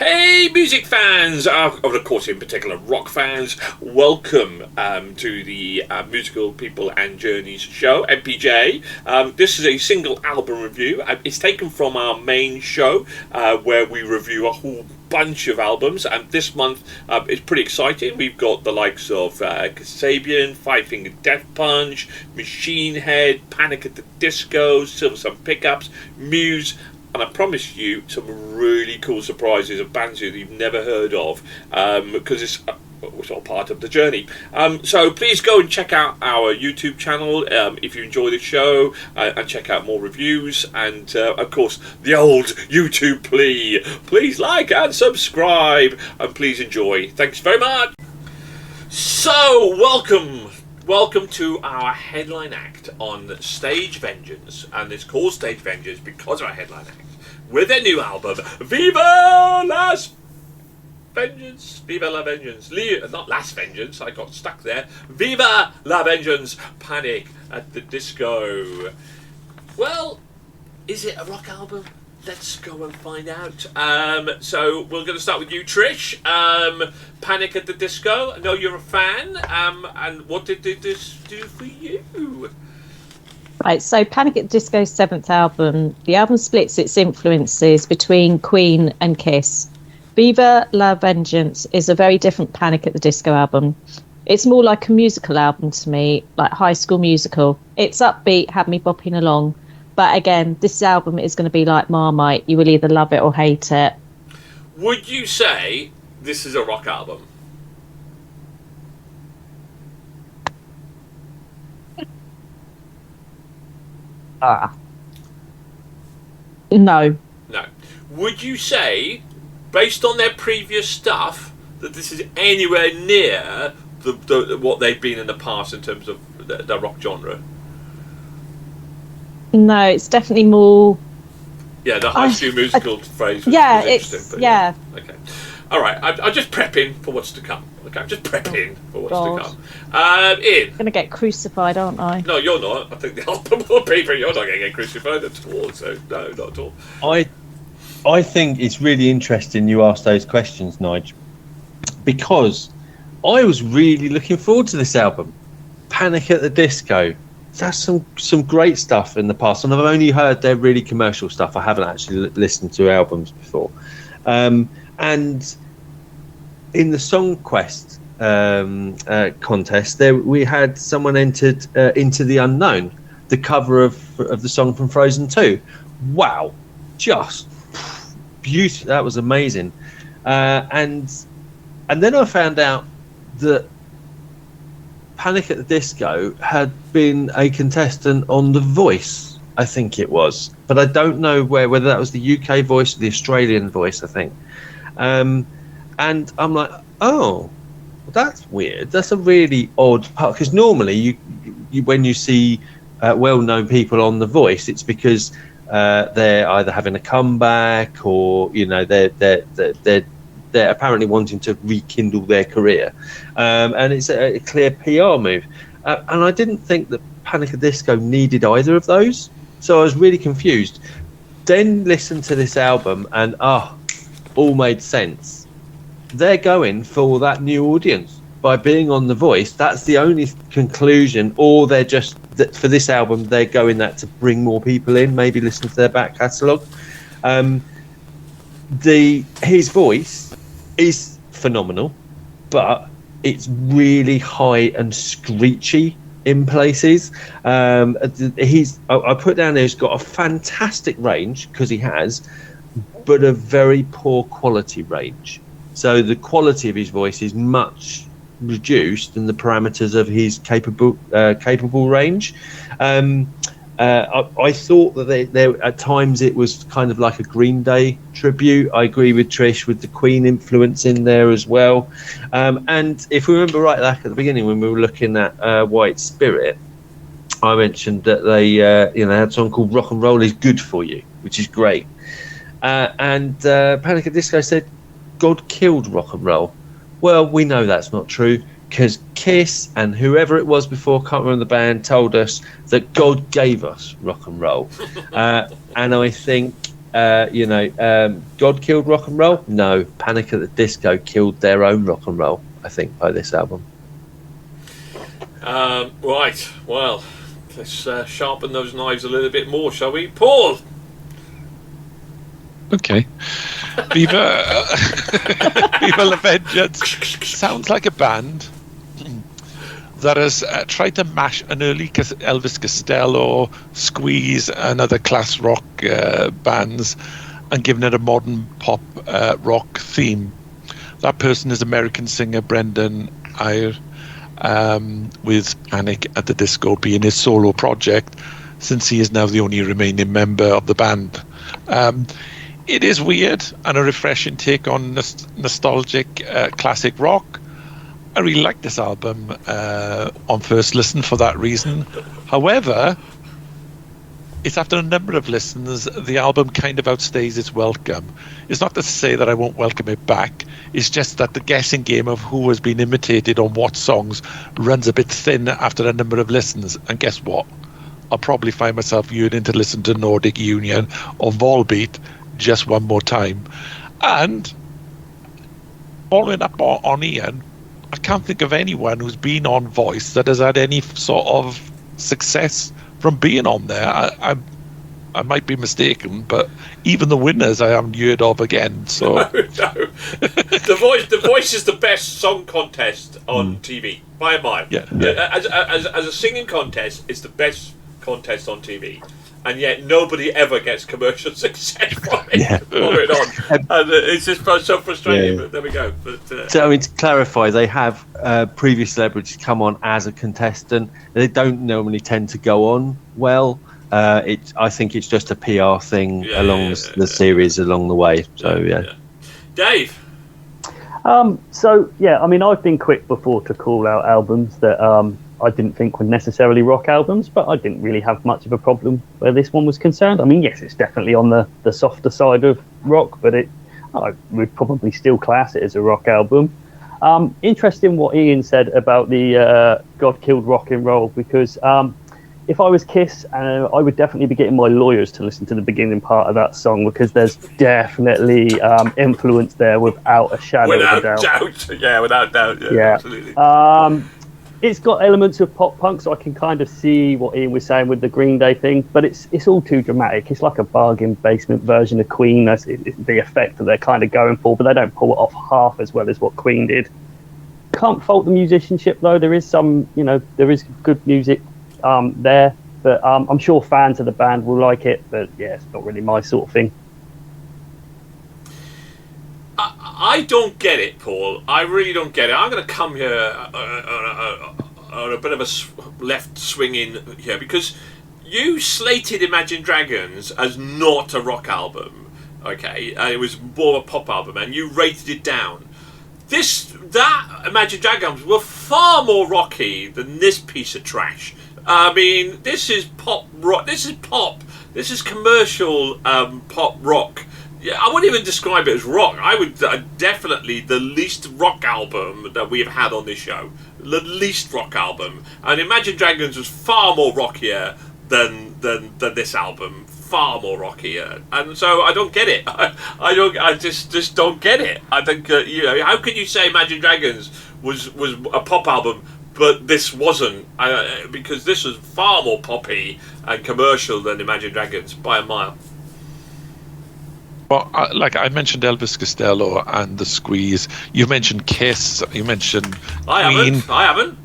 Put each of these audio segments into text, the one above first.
Hey, music fans, of course, in particular, rock fans, welcome to the Musical People and Journeys show, MPJ. This is a single album review. It's taken from our main show, where we review a whole bunch of albums, and this month is pretty exciting. We've got the likes of Kasabian, Five Finger Death Punch, Machine Head, Panic at the Disco, Silver Sun Pickups, Muse, and I promise you some really cool surprises of bands that you've never heard of, because it's all part of the journey. So please go and check out our YouTube channel if you enjoy the show, and check out more reviews, and of course the old YouTube plea. Please like and subscribe, and please enjoy. Thanks very much. So welcome to our headline act on Stage Vengeance, and it's called Stage Vengeance because of our headline act with their new album, Viva La Vengeance. Not Last Vengeance, I got stuck there. Viva La Vengeance, Panic at the Disco. Well, is it a rock album? Let's go and find out. So we're going to start with you, Trish. Panic at the Disco. I know you're a fan. And what did this do for you? Right, so Panic at the Disco's 7th album. The album splits its influences between Queen and Kiss. Viva La Vengeance is a very different Panic at the Disco album. It's more like a musical album to me, like High School Musical. It's upbeat, had me bopping along. But again, this album is going to be like Marmite. You will either love it or hate it. Would you say this is a rock album? No. No. Would you say, based on their previous stuff, that this is anywhere near what they've been in the past in terms of the rock genre? No, it's definitely more. Yeah, the High School Musical phrase. Was it's yeah. Okay, all right. I'm just prepping for what's to come. Okay, I'm just prepping for what's to come. Ian, I'm gonna get crucified, aren't I? No, you're not. I think the album will be, but you're not going to get crucified at all. So no, not at all. I think it's really interesting you asked those questions, Nigel, because I was really looking forward to this album, Panic at the Disco. That's some great stuff in the past, and I've only heard their really commercial stuff. I haven't actually listened to albums before. And in the Song Quest contest, we had someone entered Into the Unknown, the cover of the song from Frozen 2. Wow, just beautiful. That was amazing. And then I found out that Panic at the Disco had been a contestant on The Voice, I think it was, but I don't know whether that was the UK Voice or the Australian Voice, I think. And I'm like, oh, that's weird. That's a really odd part, because normally you when you see well-known people on The Voice, it's because they're either having a comeback or they're apparently wanting to rekindle their career, and it's a clear PR move. And I didn't think that Panic at the Disco needed either of those, so I was really confused. Then listened to this album, and all made sense. They're going for that new audience by being on The Voice. That's the only conclusion, or they're just for this album they're going that to bring more people in, maybe listen to their back catalogue. His voice is phenomenal, but it's really high and screechy in places. I put down there, he's got a fantastic range, because he has, but a very poor quality range. So the quality of his voice is much reduced than the parameters of his capable range. I thought that there at times it was kind of like a Green Day tribute. I agree with Trish with the Queen influence in there as well. And if we remember right back at the beginning when we were looking at White Spirit, I mentioned that they had a song called Rock and Roll is Good for You, which is great. And Panic at Disco said God killed rock and roll. Well, we know that's not true, because Kiss and whoever it was before, can't remember the band, told us that God gave us rock and roll. And I think God killed rock and roll? No, Panic at the Disco killed their own rock and roll, I think, by this album. Right, well, let's sharpen those knives a little bit more, shall we? Paul! Okay. Viva Viva La Vengeance sounds like a band that has tried to mash an early Elvis Costello, Squeeze, and other class rock bands and given it a modern pop rock theme. That person is American singer Brendan Eyre, with Panic at the Disco being his solo project, since he is now the only remaining member of the band. It is weird and a refreshing take on nostalgic classic rock. I really like this album on first listen for that reason. However, it's after a number of listens, the album kind of outstays its welcome. It's not to say that I won't welcome it back. It's just that the guessing game of who has been imitated on what songs runs a bit thin after a number of listens. And guess what? I'll probably find myself yearning to listen to Nordic Union or Volbeat just one more time. And following up on Ian, I can't think of anyone who's been on Voice that has had any sort of success from being on there. I might be mistaken, but even the winners I haven't heard of again. So no. The Voice is the best song contest on TV by a mile. Yeah. As a singing contest, it's the best contest on TV. And yet nobody ever gets commercial success from it. Yeah. Following on, and it's just so frustrating. Yeah. But there we go. But, So, I mean, to clarify, they have previous celebrities come on as a contestant. They don't normally tend to go on well. I think it's just a PR thing along the series along the way. So, yeah. Dave. So, yeah, I mean, I've been quick before to call out albums that I didn't think were necessarily rock albums, but I didn't really have much of a problem where this one was concerned. I mean, yes, it's definitely on the softer side of rock, but I would probably still class it as a rock album. Interesting what Ian said about the God Killed Rock and Roll, because if I was Kiss, I would definitely be getting my lawyers to listen to the beginning part of that song, because there's definitely influence there without a shadow of a doubt. Yeah, without doubt. Yeah. Absolutely. It's got elements of pop punk, so I can kind of see what Ian was saying with the Green Day thing, but it's all too dramatic. It's like a bargain basement version of Queen. That's the effect that they're kind of going for, but they don't pull it off half as well as what Queen did. Can't fault the musicianship, though. There is there is good music there, but I'm sure fans of the band will like it, but yeah, it's not really my sort of thing. I don't get it, Paul. I really don't get it. I'm going to come here on a bit of a left swing in here, because you slated Imagine Dragons as not a rock album, okay? And it was more a pop album, and you rated it down. That Imagine Dragons were far more rocky than this piece of trash. I mean, this is pop rock. This is pop. This is commercial pop rock. Yeah, I wouldn't even describe it as rock. I would definitely the least rock album that we have had on this show. The least rock album. And Imagine Dragons was far more rockier than this album. Far more rockier. And so I don't get it. I just don't get it. I think how can you say Imagine Dragons was a pop album, but this wasn't? Because this was far more poppy and commercial than Imagine Dragons by a mile. Well, like I mentioned Elvis Costello and the Squeeze. You mentioned Kiss. You mentioned Queen. I haven't.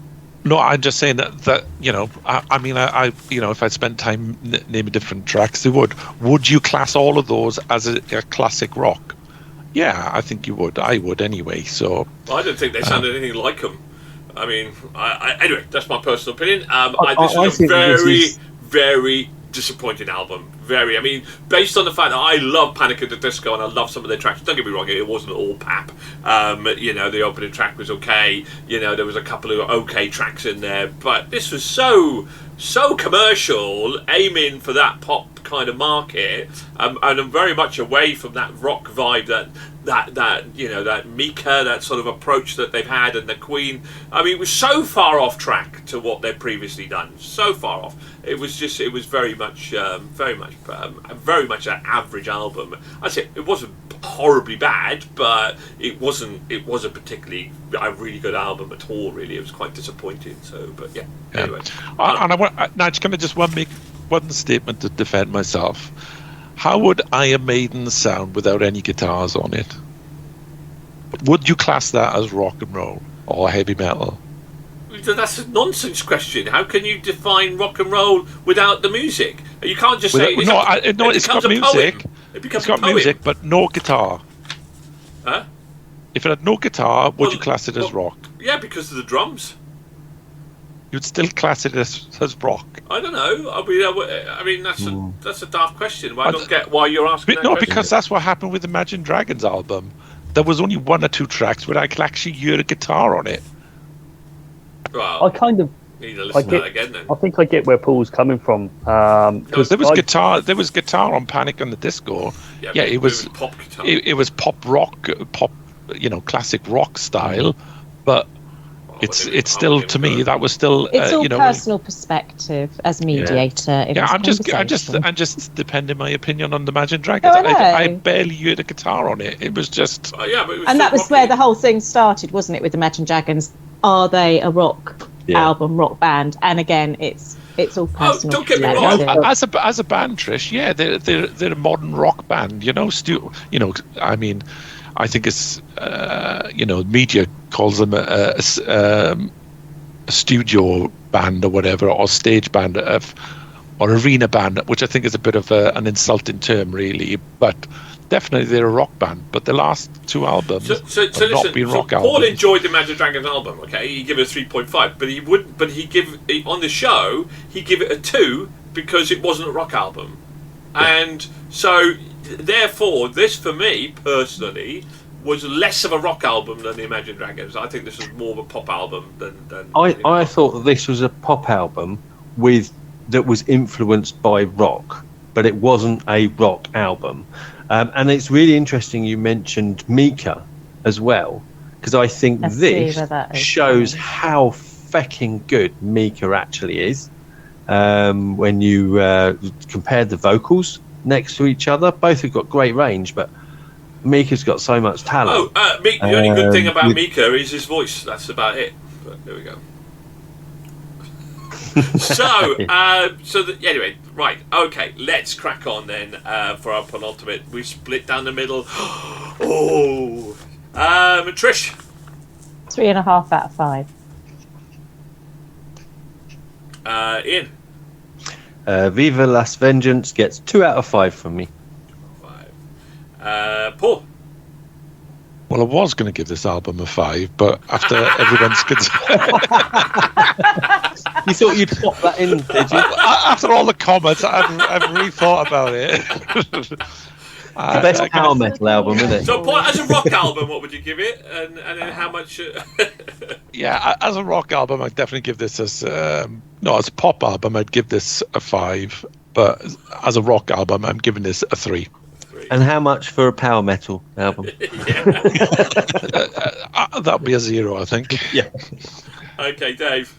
No, I'm just saying that I mean, if I spent time naming different tracks, they would. Would you class all of those as a classic rock? Yeah, I think you would. I would anyway. So I don't think they sounded anything like them. I mean, anyway, that's my personal opinion. This is a very disappointing album. I mean, based on the fact that I love Panic at the Disco and I love some of their tracks. Don't get me wrong, it wasn't all pap. The opening track was okay. There was a couple of okay tracks in there, but this was so commercial, aiming for that pop kind of market, and I'm very much away from that rock vibe that Mika, that sort of approach that they've had, and the Queen. I mean, it was so far off track to what they'd previously done. So far off. It was very much very much an average album. I'd say it wasn't horribly bad, but it wasn't particularly a really good album at all. Really, it was quite disappointing. So, but yeah. Anyway, and I want now. Can I just make one statement to defend myself? How would Iron Maiden sound without any guitars on it? Would you class that as rock and roll or heavy metal? That's a nonsense question. How can you define rock and roll without the music? You can't just say it's got music. It's got music, but no guitar. Huh? If it had no guitar, would you class it as rock? Yeah, because of the drums. You'd still class it as rock. I don't know. I mean, that's a daft question. I don't get why you're asking. No, because that's what happened with Imagine Dragons album. There was only 1 or 2 tracks where I could actually hear a guitar on it. Well, I kind of need to listen to that again then. I think I get where Paul's coming from. Because there was guitar. There was guitar on Panic at the Disco. Yeah, it was pop guitar. It was pop rock, classic rock style, but. It's still, to me, that was still. It's all personal perspective as mediator. Yeah, I'm just depending my opinion on the Imagine Dragons. I barely heard a guitar on it. It was just. And that was where the whole thing started, wasn't it? With Imagine Dragons, are they a rock album, rock band? And again, it's all personal. Don't get me wrong. As a band, Trish, yeah, they're a modern rock band. I mean. I think it's, media calls them a studio band or whatever, or stage band, or arena band, which I think is a bit of an insulting term, really. But definitely they're a rock band. But the last 2 albums have not been rock albums. Paul enjoyed the Imagine Dragons album. Okay, he gave it a 3.5, but he wouldn't. But on the show he give it a 2 because it wasn't a rock album, and so. Therefore, this for me personally was less of a rock album than the Imagine Dragons. I think this was more of a pop album than I thought that this was a pop album that was influenced by rock, but it wasn't a rock album. And it's really interesting you mentioned Mika as well, because I think this shows how fecking good Mika actually is. When you compare the vocals next to each other, both have got great range, but Mika's got so much talent. The only good thing about Mika is his voice. That's about it. But there we go. Anyway, right, okay, let's crack on then for our penultimate. We split down the middle. Trish. 3.5 out of 5. Ian. Viva Las Vengeance gets 2 out of 5 from me. 5. Paul. Well, I was going to give this album a 5, but after everyone's you thought you'd pop that in, did you? After all the comments, I've rethought about it. The best power metal album, isn't it? So, Paul, as a rock album, what would you give it, and then how much? Yeah, as a rock album, I'd definitely give this as a pop album, I'd give this a 5, but as a rock album, I'm giving this a 3. And how much for a power metal album? That'd be a 0, I think. Yeah. Okay, Dave.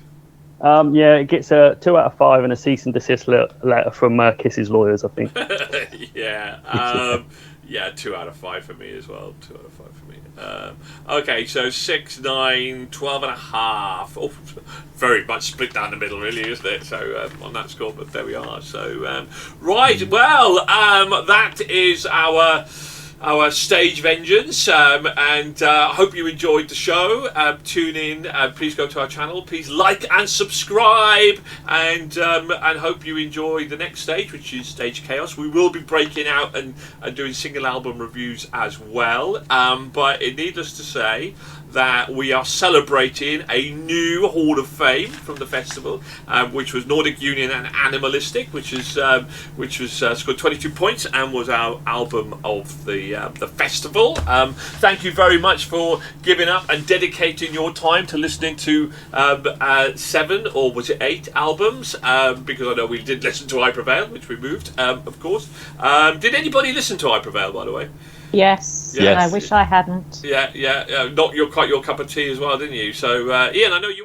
It gets a 2 out of 5 and a cease and desist letter from Kiss's lawyers, I think. 2 out of 5 for me as well. 2 out of 5 for me. Okay, so 6, 9, 12 and a half. Oh, very much split down the middle, really, isn't it? So on that score, but there we are. So right, well, that is our stage vengeance, and I hope you enjoyed the show. Tune in, please go to our channel, please like and subscribe, and hope you enjoy the next stage, which is Stage Chaos. We will be breaking out and doing single album reviews as well, but needless to say that we are celebrating a new Hall of Fame from the festival, which was Nordic Union and Animalistic, which scored 22 points and was our album of the festival. Thank you very much for giving up and dedicating your time to listening to 7 or was it 8 albums? Because I know we did listen to I Prevail, which we moved, of course. Did anybody listen to I Prevail, by the way? Yes. I wish I hadn't. Not quite your cup of tea as well, didn't you? So, Ian, I know you.